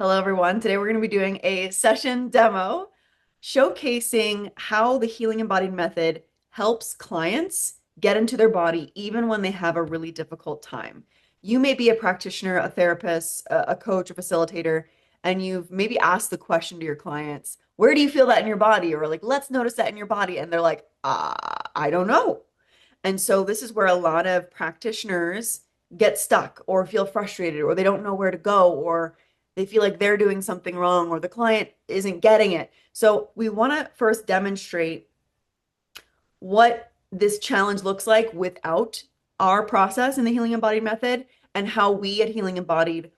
Hello, everyone. Today we're going to be doing a session demo showcasing how the Healing Embodied method helps clients get into their body even when they have a really difficult time. You may be a practitioner, a therapist, a coach, a facilitator, and you've maybe asked the question to your clients, where do you feel that in your body? Or like, let's notice that in your body. And they're like, I don't know. And so this is where a lot of practitioners get stuck or feel frustrated or they don't know where to go or they feel like they're doing something wrong or the client isn't getting it. So we want to first demonstrate what this challenge looks like without our process in the Healing Embodied method and how we at Healing Embodied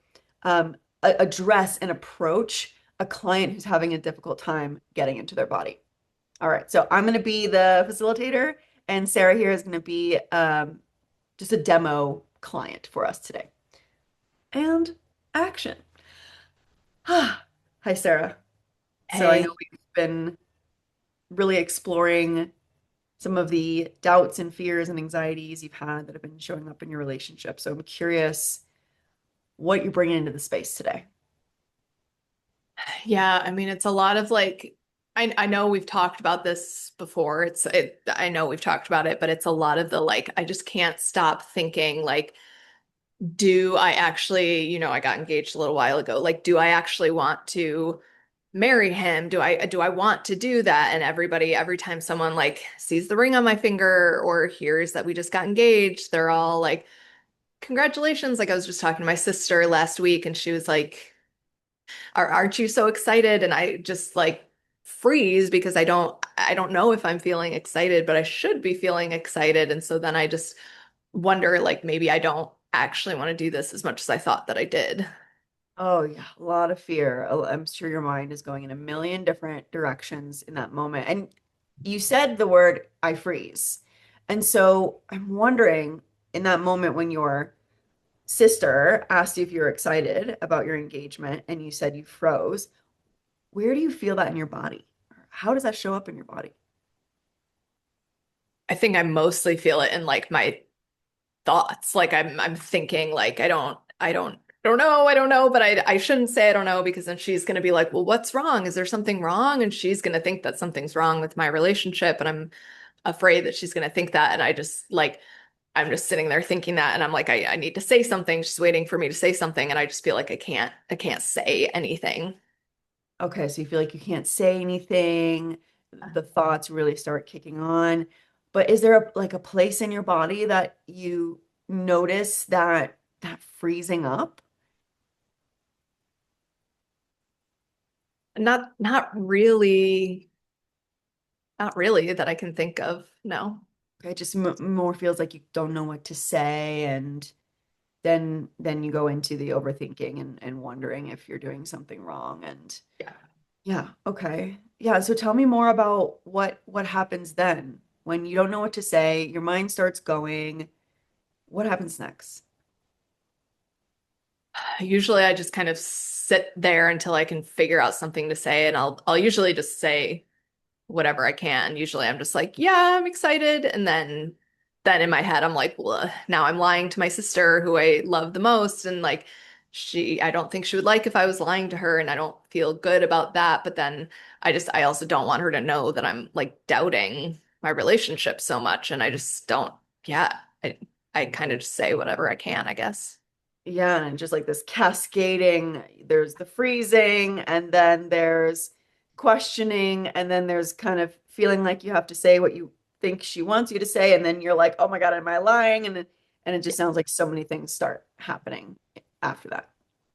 address and approach a client who's having a difficult time getting into their body. All right, so I'm going to be the facilitator, and Sarah here is going to be just a demo client for us today. And action. Hi, Sarah. So I know Hey, we've been really exploring some of the doubts and fears and anxieties you've had that have been showing up in your relationship. So I'm curious what you're bringing into the space today. yeah, I mean, it's a lot of like, I know we've talked about this before. I know we've talked about it, but it's a lot of the like, I just can't stop thinking like, do I actually, I got engaged a little while ago. Like, do I actually want to marry him? Do I want to do that? And every time someone like sees the ring on my finger or hears that we just got engaged, they're all like, congratulations. Like I was just talking to my sister last week and she was like, aren't you so excited? And I just like freeze because I don't know if I'm feeling excited, but I should be feeling excited. And so then I just wonder like maybe I don't actually want to do this as much as I thought that I did. Oh, yeah, a lot of fear. I'm sure your mind is going in a million different directions in that moment. And you said the word I freeze. And so I'm wondering in that moment when your sister asked you if you were excited about your engagement and you said you froze, where do you feel that in your body? How does that show up in your body? I think I mostly feel it in like my thoughts. Like I'm thinking like I don't know, but I shouldn't say I don't know because then she's gonna be like, well, what's wrong? Is there something wrong? And she's gonna think that something's wrong with my relationship, and I'm afraid that she's gonna think that. And I just like I'm just sitting there thinking that, and I'm like, I need to say something. She's waiting for me to say something, and I just feel like I can't say anything. Okay, so you feel like you can't say anything, the thoughts really start kicking on. But is there like a place in your body that you notice that freezing up? Not really that I can think of. No. Okay, it just m more feels like you don't know what to say, and then you go into the overthinking and wondering if you're doing something wrong. And Yeah. yeah, okay. Yeah, so tell me more about what happens then when you don't know what to say, your mind starts going. What happens next? Usually I just kind of sit there until I can figure out something to say, and I'll usually just say whatever I can. Usually I'm just like, yeah, I'm excited. And then in my head I'm like, well, now I'm lying to my sister who I love the most. And like I don't think she would like if I was lying to her, and I don't feel good about that. But then I also don't want her to know that I'm like doubting my relationship so much. And I just don't, yeah, I kind of just say whatever I can, I guess. Yeah, and just like this cascading, there's the freezing, and then there's questioning, and then there's kind of feeling like you have to say what you think she wants you to say, and then you're like, oh my God, am I lying? And it just sounds like so many things start happening after that.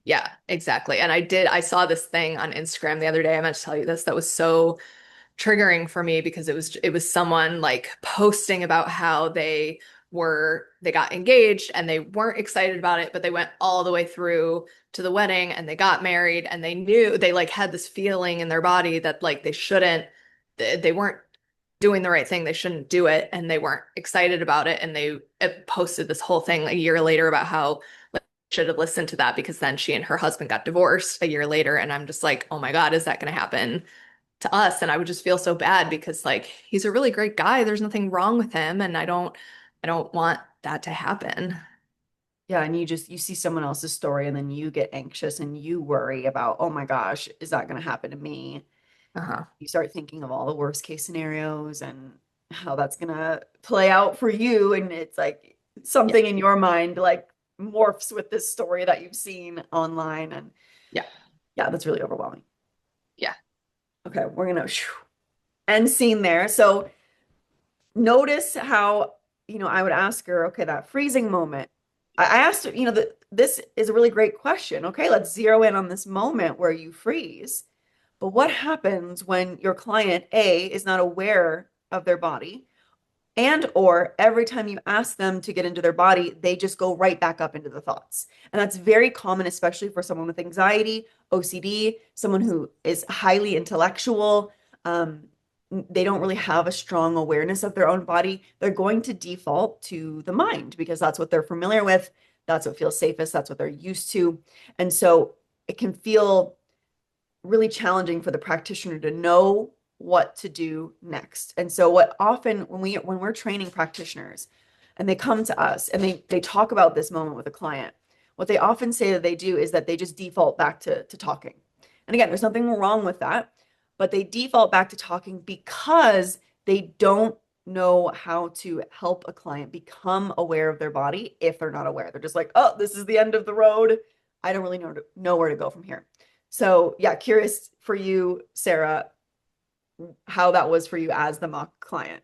Yeah, exactly. And I saw this thing on Instagram the other day. I meant to tell you this that was so triggering for me because it was someone like posting about how they got engaged and they weren't excited about it, but they went all the way through to the wedding and they got married and they knew they like had this feeling in their body that like they weren't doing the right thing, they shouldn't do it, and they weren't excited about it, and they posted this whole thing a year later about how like, should have listened to that because then she and her husband got divorced a year later. And I'm just like, oh my God, is that going to happen to us? And I would just feel so bad because like he's a really great guy. There's nothing wrong with him. And I don't want that to happen. Yeah, and you see someone else's story and then you get anxious and you worry about, oh my gosh, is that going to happen to me? Uh-huh. You start thinking of all the worst case scenarios and how that's going to play out for you. And it's like Yeah. something in your mind like morphs with this story that you've seen online. And Yeah. yeah, that's really overwhelming. Yeah. Okay, we're going to end scene there. So notice how, I would ask her, okay, that freezing moment. I asked her, this is a really great question. Okay, let's zero in on this moment where you freeze. But what happens when your client A is not aware of their body and or every time you ask them to get into their body, they just go right back up into the thoughts. And that's very common, especially for someone with anxiety, OCD, someone who is highly intellectual. They don't really have a strong awareness of their own body. They're going to default to the mind because that's what they're familiar with. That's what feels safest. That's what they're used to. And so it can feel really challenging for the practitioner to know what to do next. And so what often when we're training practitioners and they come to us and they talk about this moment with a client, what they often say that they do is that they just default back to talking. And again, there's nothing wrong with that, but they default back to talking because they don't know how to help a client become aware of their body if they're not aware. They're just like, oh, this is the end of the road. I don't really know where to go from here. So yeah, curious for you, Sarah, how that was for you as the mock client.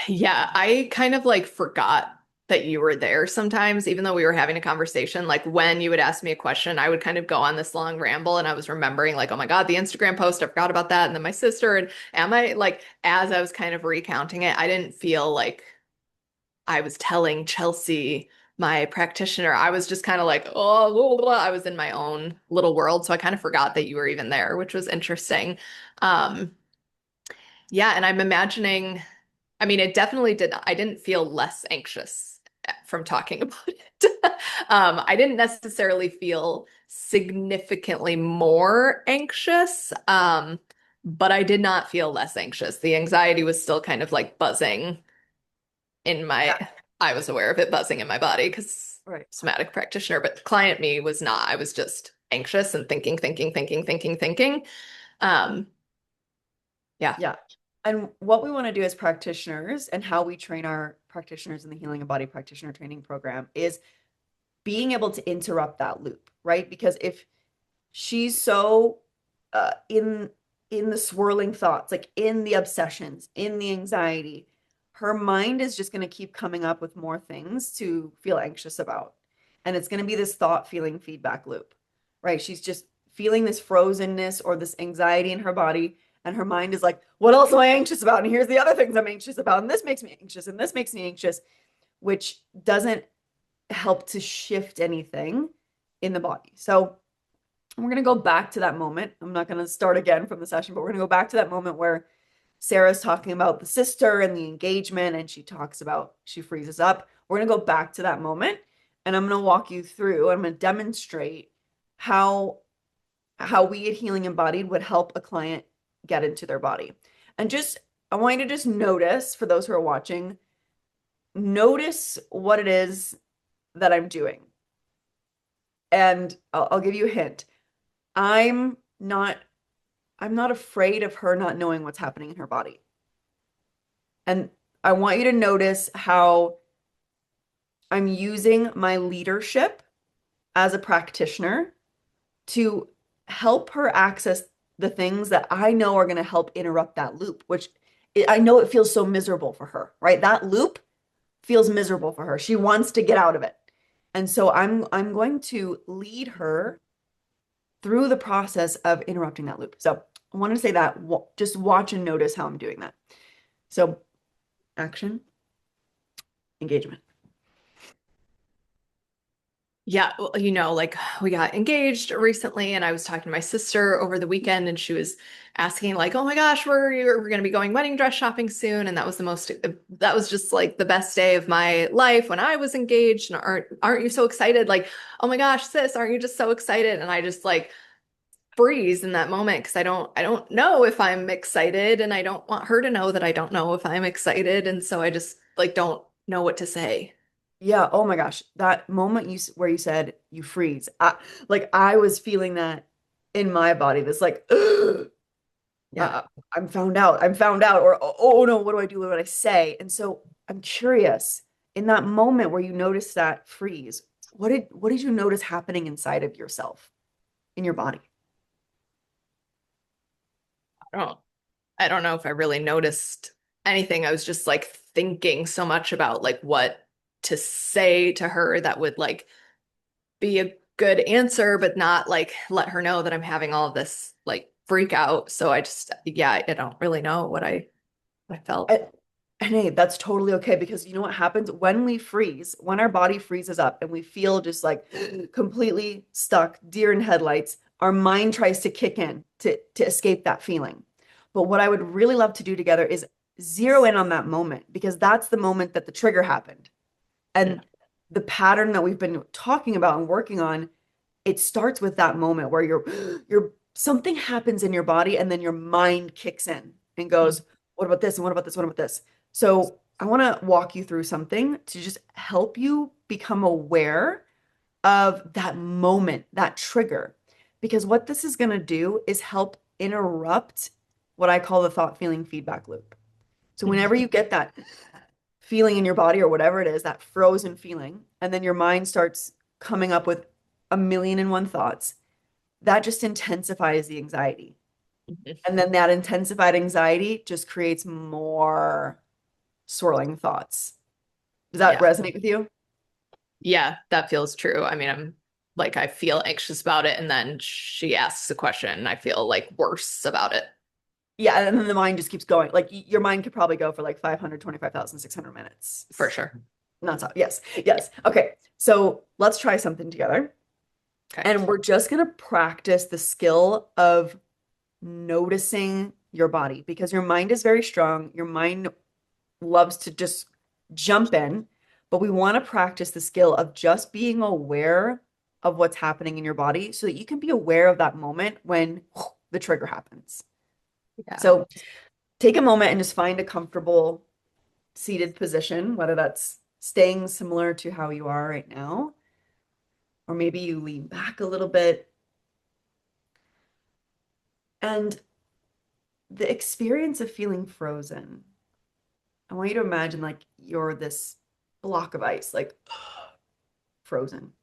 Yeah, I kind of like forgot that you were there sometimes, even though we were having a conversation. Like when you would ask me a question, I would kind of go on this long ramble and I was remembering, like, oh my God, the Instagram post, I forgot about that. And then my sister, and am I like, as I was kind of recounting it, I didn't feel like I was telling Chelsea, my practitioner. I was just kind of like, oh, blah, blah, blah. I was in my own little world. So I kind of forgot that you were even there, which was interesting. Um, yeah, and I'm imagining. I mean, it definitely did. I didn't feel less anxious from talking about it. I didn't necessarily feel significantly more anxious, but I did not feel less anxious. The anxiety was still kind of like buzzing in Yeah, my, I was aware of it buzzing in my body because right. somatic practitioner, but client me was not. I was just anxious and thinking. Um, yeah. Yeah. And what we want to do as practitioners and how we train our practitioners in the Healing Embodied Practitioner Training Program is being able to interrupt that loop, right? Because if she's so in the swirling thoughts, like in the obsessions, in the anxiety, her mind is just going to keep coming up with more things to feel anxious about. And it's going to be this thought feeling feedback loop, right? She's just feeling this frozenness or this anxiety in her body. And her mind is like, what else am I anxious about? And here's the other things I'm anxious about. And this makes me anxious. And this makes me anxious, which doesn't help to shift anything in the body. So we're going to go back to that moment. I'm not going to start again from the session, but we're going to go back to that moment where Sarah's talking about the sister and the engagement, and she talks about she freezes up. We're going to go back to that moment, and I'm going to walk you through. I'm going to demonstrate how we at Healing Embodied would help a client get into their body. And just I want you to just notice, for those who are watching, notice what it is that I'm doing. And I'll give you a hint. I'm not I'm not afraid of her not knowing what's happening in her body. And I want you to notice how I'm using my leadership as a practitioner to help her access the things that I know are going to help interrupt that loop, which I know it feels so miserable for her, right? That loop feels miserable for her. She wants to get out of it. And so I'm going to lead her through the process of interrupting that loop. So I want to say that just watch and notice how I'm doing that. So action, engagement. Yeah, well, like we got engaged recently, and I was talking to my sister over the weekend, and she was asking, like, "Oh my gosh, we're going to be going wedding dress shopping soon," and that was just like the best day of my life when I was engaged. And aren't you so excited? Like, oh my gosh, sis, aren't you just so excited? And I just like freeze in that moment because I don't know if I'm excited, and I don't want her to know that I don't know if I'm excited, and so I just like don't know what to say. Yeah, oh my gosh, that moment where you said you freeze. I was feeling that in my body. This like, Yeah. uh, I'm found out. I'm found out. Or oh no, what do I do? What do I say? And so I'm curious, in that moment where you noticed that freeze, what did you notice happening inside of yourself, in your body? I don't I don't know if I really noticed anything. I was just like thinking so much about like what to say to her that would like be a good answer, but not like let her know that I'm having all of this like freak out. So I just, yeah, I don't really know what I felt. And, and hey, that's totally okay because you know what happens when we freeze, when our body freezes up and we feel just like completely stuck, deer in headlights, our mind tries to kick in to escape that feeling. But what I would really love to do together is zero in on that moment because that's the moment that the trigger happened. Mm, And the pattern that we've been talking about and working on, it starts with that moment where you're something happens in your body and then your mind kicks in and mm, goes, what about this? And what about this? What about this? So I want to walk you through something to just help you become aware of that moment, that trigger. Because what this is going to do is help interrupt what I call the thought feeling feedback loop. So mhm, whenever you get that feeling in your body or whatever it is, that frozen feeling, and then your mind starts coming up with a million and one thoughts, that just intensifies the anxiety. mhm. And then that intensified anxiety just creates more swirling thoughts. Does that Yeah. resonate with you? Yeah, that feels true. I mean, I'm like, I feel anxious about it. And then she asks a question and I feel like worse about it Yeah, and then the mind just keeps going. Like your mind could probably go for like 525,600 minutes. for sure. Nonstop. Yes. Yes. Okay. So let's try something together. Okay. And we're just going to practice the skill of noticing your body because your mind is very strong. Your mind loves to just jump in, but we want to practice the skill of just being aware of what's happening in your body so that you can be aware of that moment when the trigger happens. Yeah. So take a moment and just find a comfortable seated position, whether that's staying similar to how you are right now, or maybe you lean back a little bit. And the experience of feeling frozen, I want you to imagine like you're this block of ice, like frozen.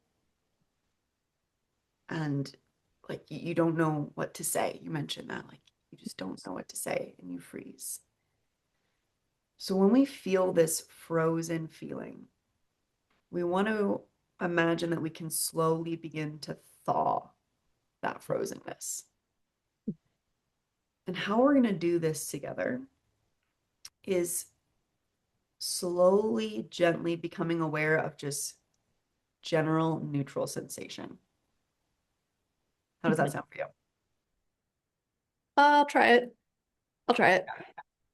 And like you don't know what to say. You mentioned that, like you just don't know what to say and you freeze. So when we feel this frozen feeling, we want to imagine that we can slowly begin to thaw that frozenness. And how we're going to do this together is slowly, gently becoming aware of just general neutral sensation. How does that Mhm. sound for you? I'll try it. I'll try it.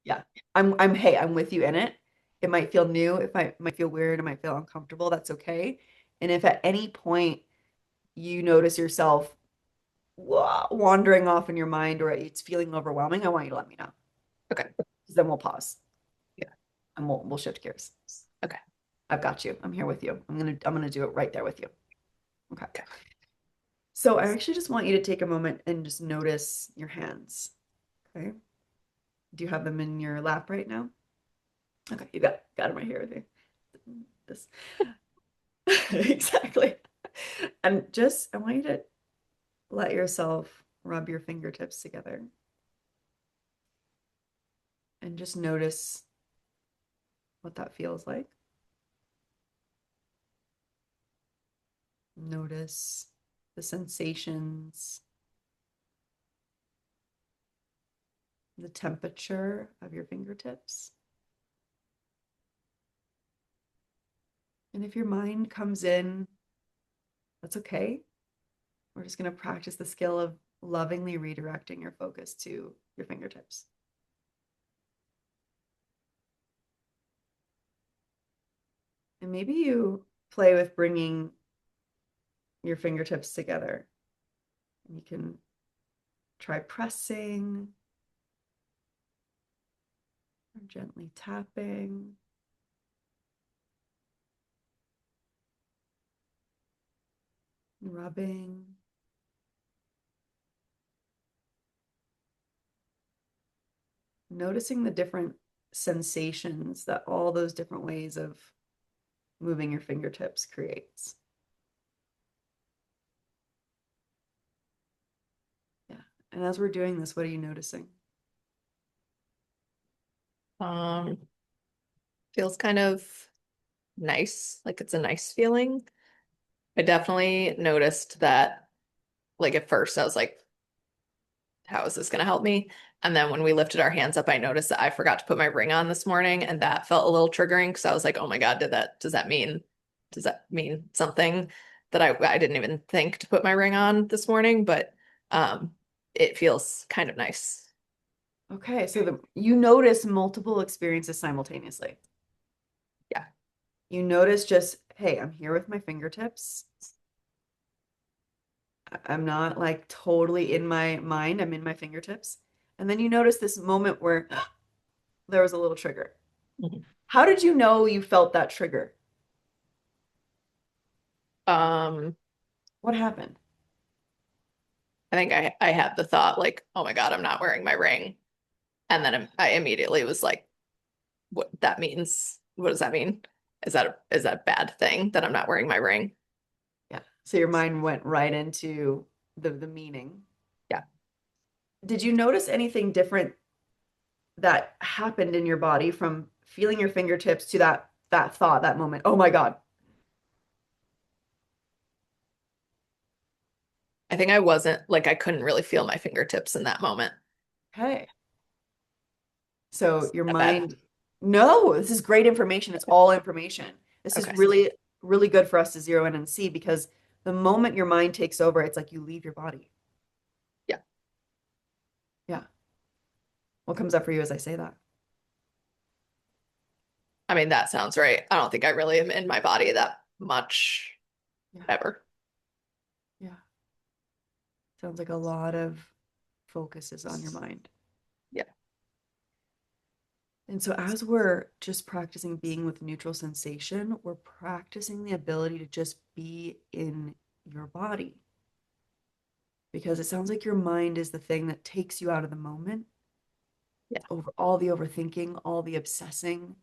Yeah. I'm with you in it. It might feel new, it might feel weird, it might feel uncomfortable, that's okay. And if at any point you notice yourself wandering off in your mind or it's feeling overwhelming, I want you to let me know. Okay. Because then we'll pause Yeah. and we'll shift gears. Okay. I've got you. I'm here with you. I'm gonna do it right there with you. Okay. Okay. So I actually just want you to take a moment and just notice your hands. Okay. Do you have them in your lap right now? Okay, you got them right here with you. This exactly. And just I want you to let yourself rub your fingertips together and just notice what that feels like. Notice the sensations, the temperature of your fingertips. And if your mind comes in, that's okay. We're just going to practice the skill of lovingly redirecting your focus to your fingertips. And maybe you play with bringing your fingertips together. And you can try pressing or gently tapping. rubbing, noticing the different sensations that all those different ways of moving your fingertips creates. Yeah. And as we're doing this, what are you noticing? Um, Feels kind of nice, like it's a nice feeling. I definitely noticed that, like at first I was like, how is this going to help me? And then when we lifted our hands up, I noticed that I forgot to put my ring on this morning, and that felt a little triggering because I was like, oh my God, does that mean something that I didn't even think to put my ring on this morning? But um it feels kind of nice. Okay, so you notice multiple experiences simultaneously. Yeah. You notice just, hey, I'm here with my fingertips. I'm not like totally in my mind, I'm in my fingertips. And then you notice this moment where there was a little trigger. Mhm. How did you know you felt that trigger? Um, What happened? I think I had the thought like, oh my God, I'm not wearing my ring. And then I immediately was like, what that means? What does that mean? Is that a bad thing that I'm not wearing my ring? Yeah. So your mind went right into the meaning. Yeah. Did you notice anything different that happened in your body from feeling your fingertips to that thought, that moment? Oh my God. I think I wasn't like I couldn't really feel my fingertips in that moment. Okay. So Is your that bad? mind, no, this is great information. It's all information. This is Okay. really, really good for us to zero in and see because the moment your mind takes over, it's like you leave your body. Yeah. Yeah. What comes up for you as I say that? I mean, that sounds right. I don't think I really am in my body that much Yeah. ever. Yeah. Sounds like a lot of focus is on your mind. Yeah. And so, as we're just practicing being with neutral sensation, we're practicing the ability to just be in your body because it sounds like your mind is the thing that takes you out of the moment, Yeah. over all the overthinking, all the obsessing.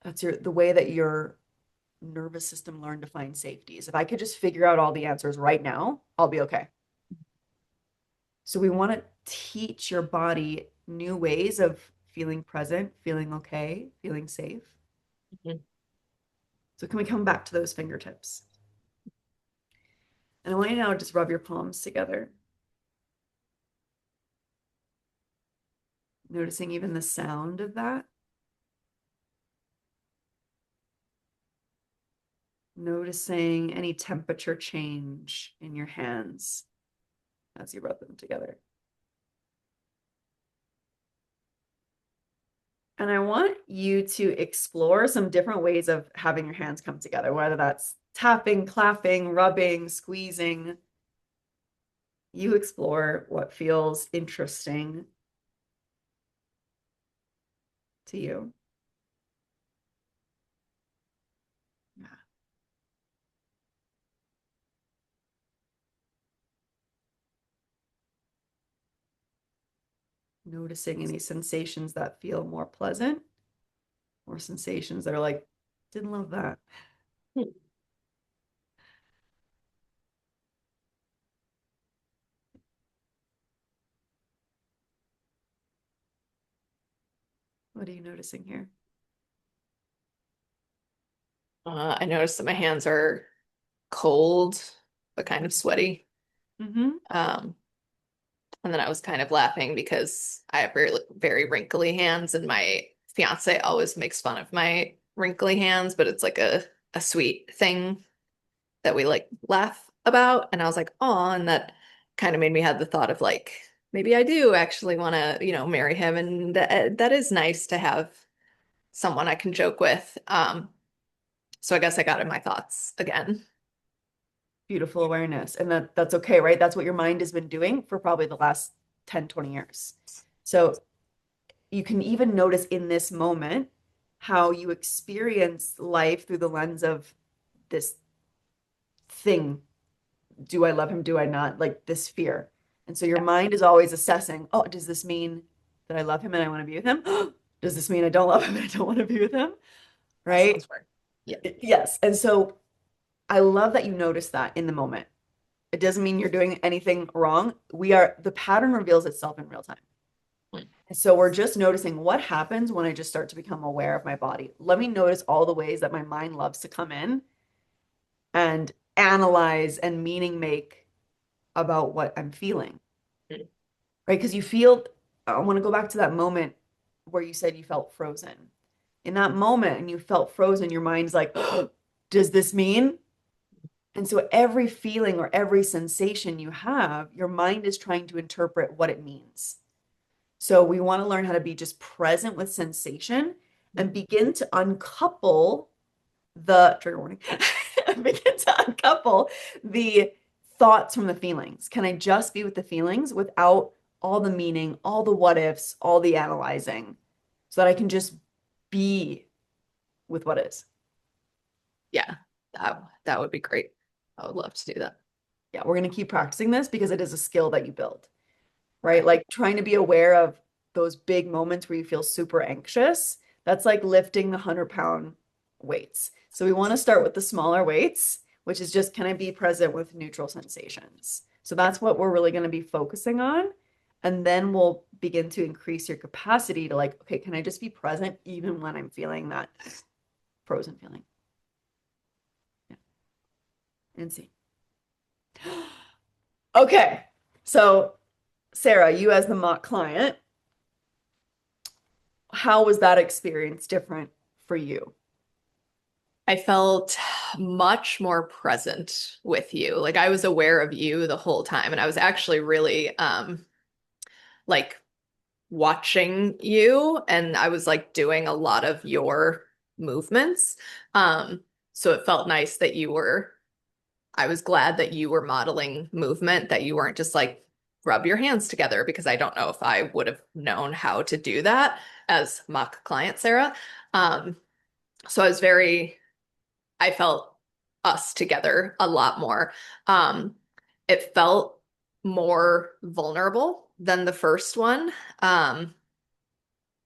That's the way that your nervous system learned to find safety. Is if I could just figure out all the answers right now, I'll be okay. So, we want to teach your body new ways of feeling present, feeling okay, feeling safe. Mhm. So, can we come back to those fingertips? And I want you to now just rub your palms together, noticing even the sound of that, noticing any temperature change in your hands as you rub them together. And I want you to explore some different ways of having your hands come together, whether that's tapping, clapping, rubbing, squeezing. You explore what feels interesting to you. Yeah. Noticing any sensations that feel more pleasant or sensations that are like, didn't love that. What are you noticing here? I noticed that my hands are cold, but kind of sweaty. Mm-hmm. Um, and then I was kind of laughing because I have very wrinkly hands, and my fiance always makes fun of my wrinkly hands, but it's like a sweet thing that we like laugh about. And I was like, oh, and that kind of made me have the thought of like, maybe I do actually want to, marry him. And that is nice to have someone I can joke with. So I guess I got in my thoughts again. Beautiful awareness. And that's okay, right? That's what your mind has been doing for probably the last 10, 20 years. So you can even notice in this moment how you experience life through the lens of this thing. do I love him? Do I not? Like this fear. And so your mind is always assessing, oh, does this mean that I love him and I want to be with him? Does this mean I don't love him and I don't want to be with him? That Right? sounds weird. Yeah. Yes. And so I love that you notice that in the moment. It doesn't mean you're doing anything wrong. The pattern reveals itself in real time. Mm. And so we're just noticing what happens when I just start to become aware of my body. Let me notice all the ways that my mind loves to come in and analyze and meaning make about what I'm feeling, Mm. right? Because I want to go back to that moment where you said you felt frozen. In that moment, and you felt frozen, your mind's like, oh, does this mean? And so every feeling or every sensation you have, your mind is trying to interpret what it means. So we want to learn how to be just present with sensation and begin to uncouple the trigger warning, begin to uncouple the thoughts from the feelings. Can I just be with the feelings without all the meaning, all the what ifs, all the analyzing, so that I can just be with what is? Yeah, that would be great. I would love to do that. Yeah, we're going to keep practicing this because it is a skill that you build, right? Okay. Like trying to be aware of those big moments where you feel super anxious. That's like lifting the 100-pound weights. So we want to start with the smaller weights, which is just can I be present with neutral sensations? So that's what we're really going to be focusing on. And then we'll begin to increase your capacity to like, okay, can I just be present even when I'm feeling that frozen feeling? Yeah. And see. Okay. So Sarah, you as the mock client, how was that experience different for you? I felt much more present with you. Like I was aware of you the whole time, and I was actually really like watching you, and I was like doing a lot of your movements. Um, so it felt nice that I was glad that you were modeling movement, that you weren't just like rub your hands together, because I don't know if I would have known how to do that as mock client Sarah. Um, so I felt us together a lot more. Um, it felt more vulnerable than the first one. Um,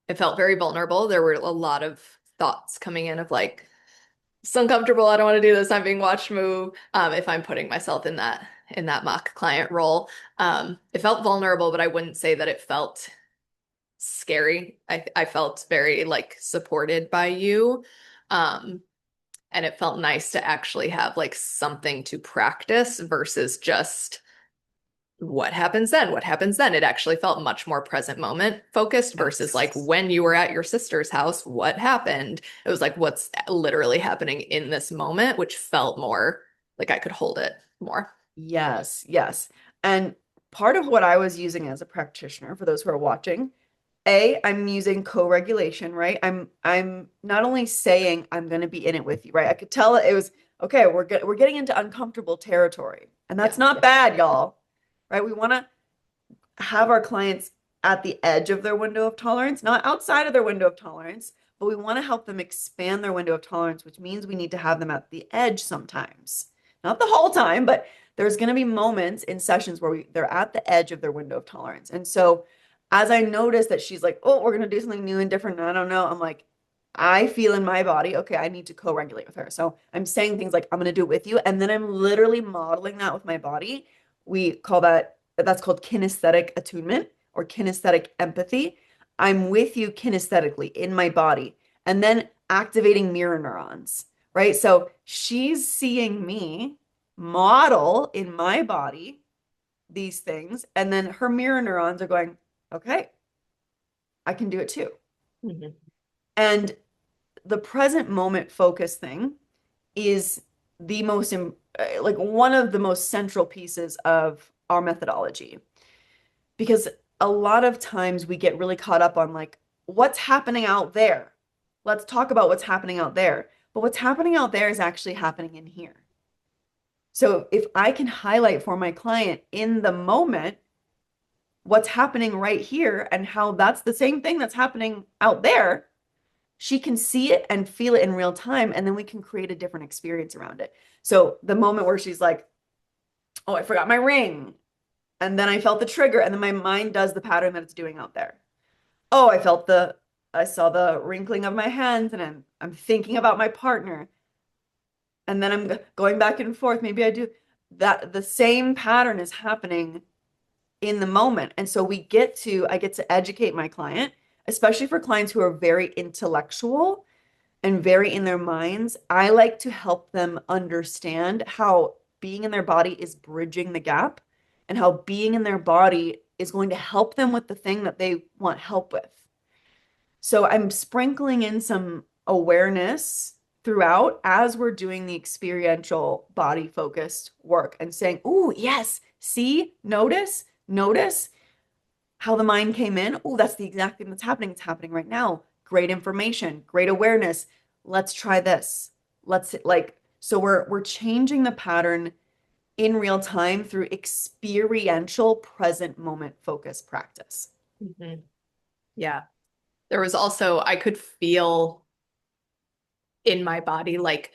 it felt very vulnerable. There were a lot of thoughts coming in of like, it's uncomfortable. I don't want to do this. I'm being watched move. If I'm putting myself in that mock client role, it felt vulnerable, but I wouldn't say that it felt scary. I felt very like supported by you. Um, and it felt nice to actually have like something to practice versus just what happens then? What happens then? It actually felt much more present moment focused versus like Yes. when you were at your sister's house, what happened? It was like what's literally happening in this moment, which felt more like I could hold it more. Yes, yes. And part of what I was using as a practitioner, for those who are watching, I'm using co-regulation, right? I'm not only saying I'm going to be in it with you, right? I could tell it was okay, we're getting into uncomfortable territory. And that's Yeah. not bad, y'all. Right? We want to have our clients at the edge of their window of tolerance, not outside of their window of tolerance, but we want to help them expand their window of tolerance, which means we need to have them at the edge sometimes. Not the whole time, but there's going to be moments in sessions where they're at the edge of their window of tolerance. And so as I notice that she's like, oh, we're going to do something new and different, and I don't know, I'm like, I feel in my body, okay, I need to co-regulate with her. So I'm saying things like, I'm going to do it with you. And then I'm literally modeling that with my body. We call that's called kinesthetic attunement or kinesthetic empathy. I'm with you kinesthetically in my body and then activating mirror neurons, right? So she's seeing me model in my body these things. And then her mirror neurons are going, okay, I can do it too. Mhm. And the present moment focus thing is the most, like one of the most central pieces of our methodology because a lot of times we get really caught up on like what's happening out there. Let's talk about what's happening out there. But what's happening out there is actually happening in here. So if I can highlight for my client in the moment what's happening right here and how that's the same thing that's happening out there, she can see it and feel it in real time. And then we can create a different experience around it. So the moment where she's like, Oh, I forgot my ring. And then I felt the trigger, and then my mind does the pattern that it's doing out there. Oh, I saw the wrinkling of my hands, and I'm thinking about my partner. And then I'm going back and forth. Maybe I do that. The same pattern is happening in the moment. And so I get to educate my client, especially for clients who are very intellectual and very in their minds. I like to help them understand how being in their body is bridging the gap and how being in their body is going to help them with the thing that they want help with. So I'm sprinkling in some awareness throughout as we're doing the experiential body focused work and saying, "Ooh, yes, see, notice how the mind came in. Oh, that's the exact thing that's happening. It's happening right now. Great information, great awareness. Let's try this. Let's like so we're changing the pattern in real time through experiential present moment focus practice." Mhm. Yeah. There was also, I could feel in my body like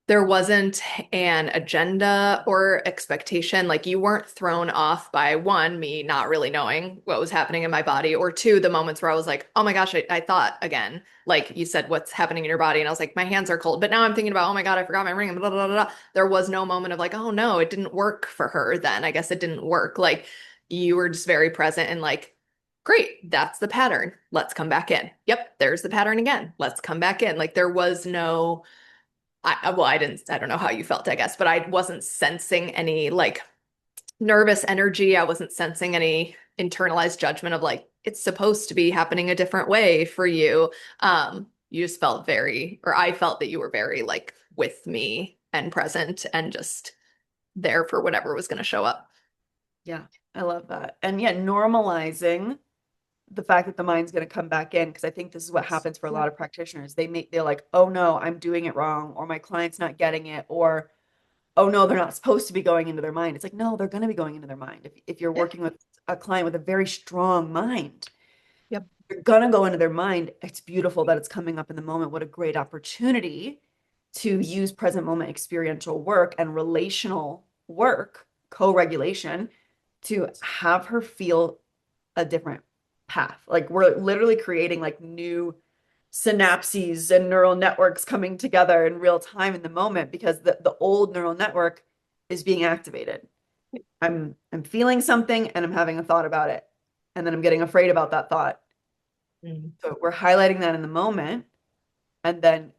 there wasn't an agenda or expectation. Like you weren't thrown off by one, me not really knowing what was happening in my body, or two, the moments where I was like, oh my gosh, I thought again. Like you said, what's happening in your body? And I was like, my hands are cold. But now I'm thinking about, oh my God, I forgot my ring. And blah, blah, blah, blah. There was no moment of like, oh no, it didn't work for her then. I guess it didn't work. Like you were just very present and like, great, that's the pattern. Let's come back in. Yep, there's the pattern again. Let's come back in. Like there was no well, I don't know how you felt, I guess, but I wasn't sensing any like nervous energy. I wasn't sensing any internalized judgment of like, it's supposed to be happening a different way for you. You just felt very, or I felt that you were very like with me and present and just there for whatever was going to show up. Yeah, I love that. And yeah, normalizing the fact that the mind's going to come back in, because I think this is what happens for a Yeah. lot of practitioners. They're like, "Oh no, I'm doing it wrong," or "My client's not getting it," or "Oh no, they're not supposed to be going into their mind." It's like, no, they're going to be going into their mind. If you're Yeah. working with a client with a very strong mind, Yep. you're gonna go into their mind. It's beautiful that it's coming up in the moment. What a great opportunity to use present moment experiential work and relational work, co-regulation, to have her feel a different path. Like we're literally creating like new synapses and neural networks coming together in real time in the moment because the old neural network is being activated. I'm feeling something and I'm having a thought about it. And then I'm getting afraid about that thought. Mm. So we're highlighting that in the moment, and then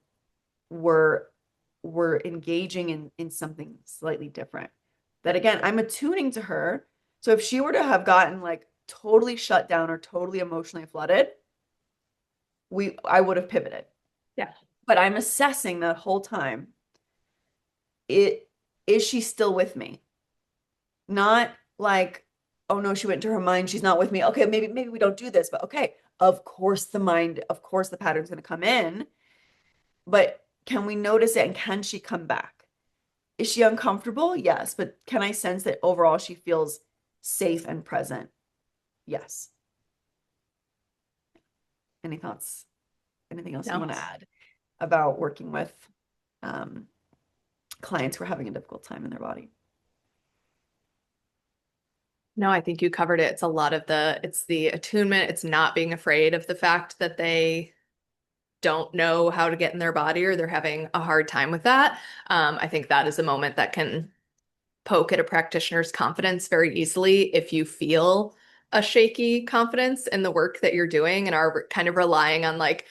we're we're engaging in something slightly different. That again, I'm attuning to her. So if she were to have gotten like totally shut down or totally emotionally flooded, we I would have pivoted. Yeah. But I'm assessing that whole time. It is she still with me? Not like, oh no, she went into her mind, she's not with me. Okay, maybe we don't do this, but okay, of course the pattern's going to come in, but can we notice it and can she come back? Is she uncomfortable? Yes, but can I sense that overall she feels safe and present? Yes. Any thoughts? Anything else you No. want to add about working with um, clients who are having a difficult time in their body? No, I think you covered it. It's a lot of it's the attunement. It's not being afraid of the fact that they don't know how to get in their body or they're having a hard time with that. I think that is a moment that can poke at a practitioner's confidence very easily if you feel a shaky confidence in the work that you're doing and are kind of relying on like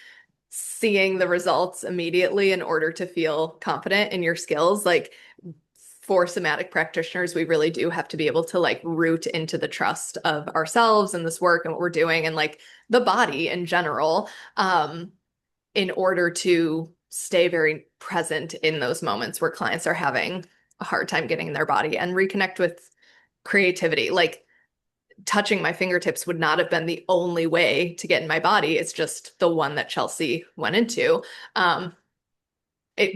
seeing the results immediately in order to feel confident in your skills. Like for somatic practitioners, we really do have to be able to like root into the trust of ourselves and this work and what we're doing and like the body in general. In order to stay very present in those moments where clients are having a hard time getting in their body and reconnect with creativity. Like touching my fingertips would not have been the only way to get in my body. It's just the one that Chelsea went into. Um,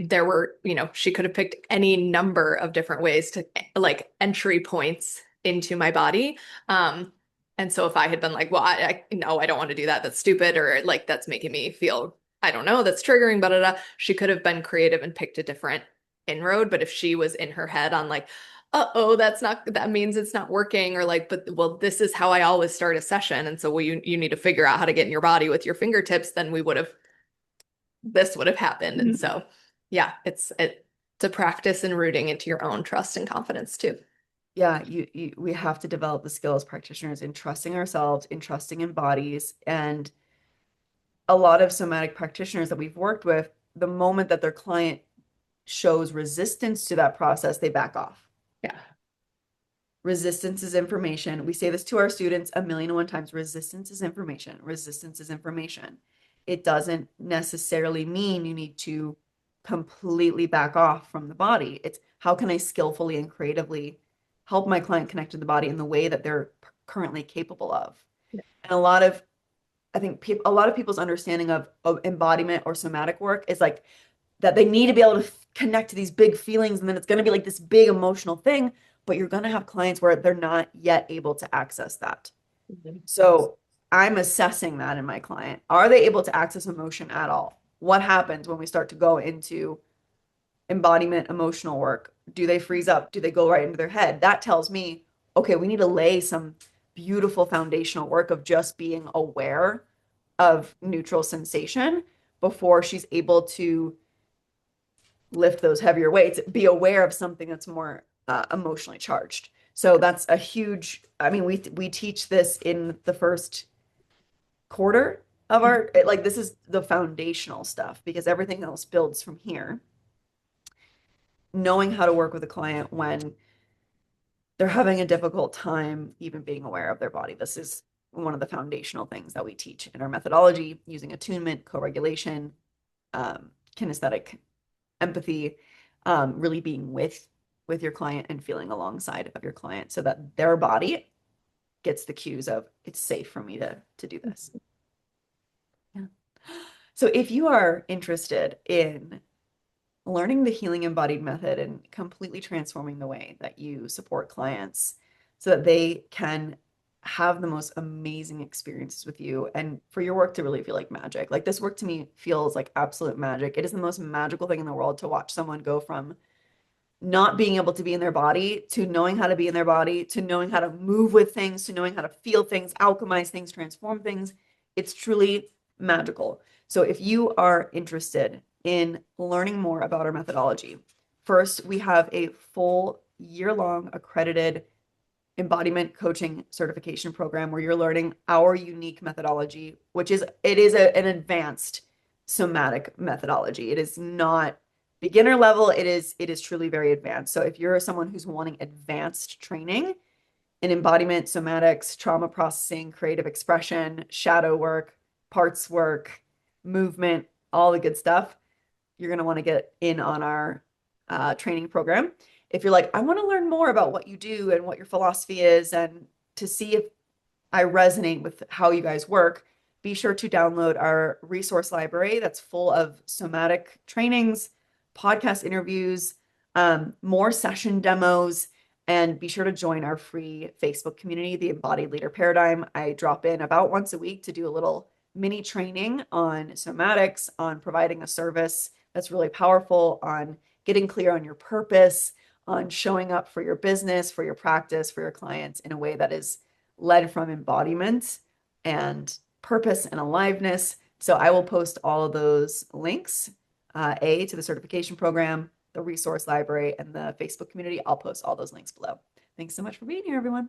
there were, she could have picked any number of different ways to like entry points into my body. And so if I had been like, well, no, I don't want to do that. That's stupid. Or like, that's making me feel, I don't know, that's triggering, she could have been creative and picked a different inroad. But if she was in her head on like, uh-oh, that means it's not working, or like, but well, this is how I always start a session. And so you need to figure out how to get in your body with your fingertips, then this would have happened. And Mhm. so yeah, it's a practice in rooting into your own trust and confidence too. Yeah, we have to develop the skill as practitioners in trusting ourselves, in trusting in bodies. And a lot of somatic practitioners that we've worked with, the moment that their client shows resistance to that process, they back off. Yeah. Resistance is information. We say this to our students a million and one times. Resistance is information. Resistance is information. It doesn't necessarily mean you need to completely back off from the body. It's how can I skillfully and creatively help my client connect to the body in the way that they're currently capable of. And I think a lot of people's understanding of embodiment or somatic work is like that they need to be able to connect to these big feelings and then it's going to be like this big emotional thing, but you're going to have clients where they're not yet able to access that. Mhm. So I'm assessing that in my client. Are they able to access emotion at all? What happens when we start to go into embodiment emotional work? Do they freeze up? Do they go right into their head? That tells me, okay, we need to lay some beautiful foundational work of just being aware of neutral sensation before she's able to lift those heavier weights, be aware of something that's more emotionally charged. So that's a huge, I mean, we teach this in the first quarter of our, like, this is the foundational stuff because everything else builds from here. Knowing how to work with a client when they're having a difficult time even being aware of their body. This is one of the foundational things that we teach in our methodology using attunement, co-regulation, kinesthetic empathy, really being with your client and feeling alongside of your client so that their body gets the cues of it's safe for me to do this. Yeah. So if you are interested in learning the healing embodied method and completely transforming the way that you support clients so that they can have the most amazing experiences with you and for your work to really feel like magic. Like this work to me feels like absolute magic. It is the most magical thing in the world to watch someone go from not being able to be in their body to knowing how to be in their body to knowing how to move with things to knowing how to feel things, alchemize things, transform things. It's truly magical. So if you are interested in learning more about our methodology, first we have a full year-long accredited embodiment coaching certification program where you're learning our unique methodology, which is an advanced somatic methodology. It is not beginner level. It is truly very advanced. So if you're someone who's wanting advanced training in embodiment, somatics, trauma processing, creative expression, shadow work, parts work, movement, all the good stuff, you're going to want to get in on our training program. If you're like, I want to learn more about what you do and what your philosophy is, and to see if I resonate with how you guys work, be sure to download our resource library that's full of somatic trainings, podcast interviews, more session demos, and be sure to join our free Facebook community, the Embodied Leader Paradigm. I drop in about once a week to do a little mini training on somatics, on providing a service that's really powerful, on getting clear on your purpose, on showing up for your business, for your practice, for your clients in a way that is led from embodiment and purpose and aliveness. So I will post all of those links, to the certification program, the resource library, and the Facebook community. I'll post all those links below. Thanks so much for being here, everyone.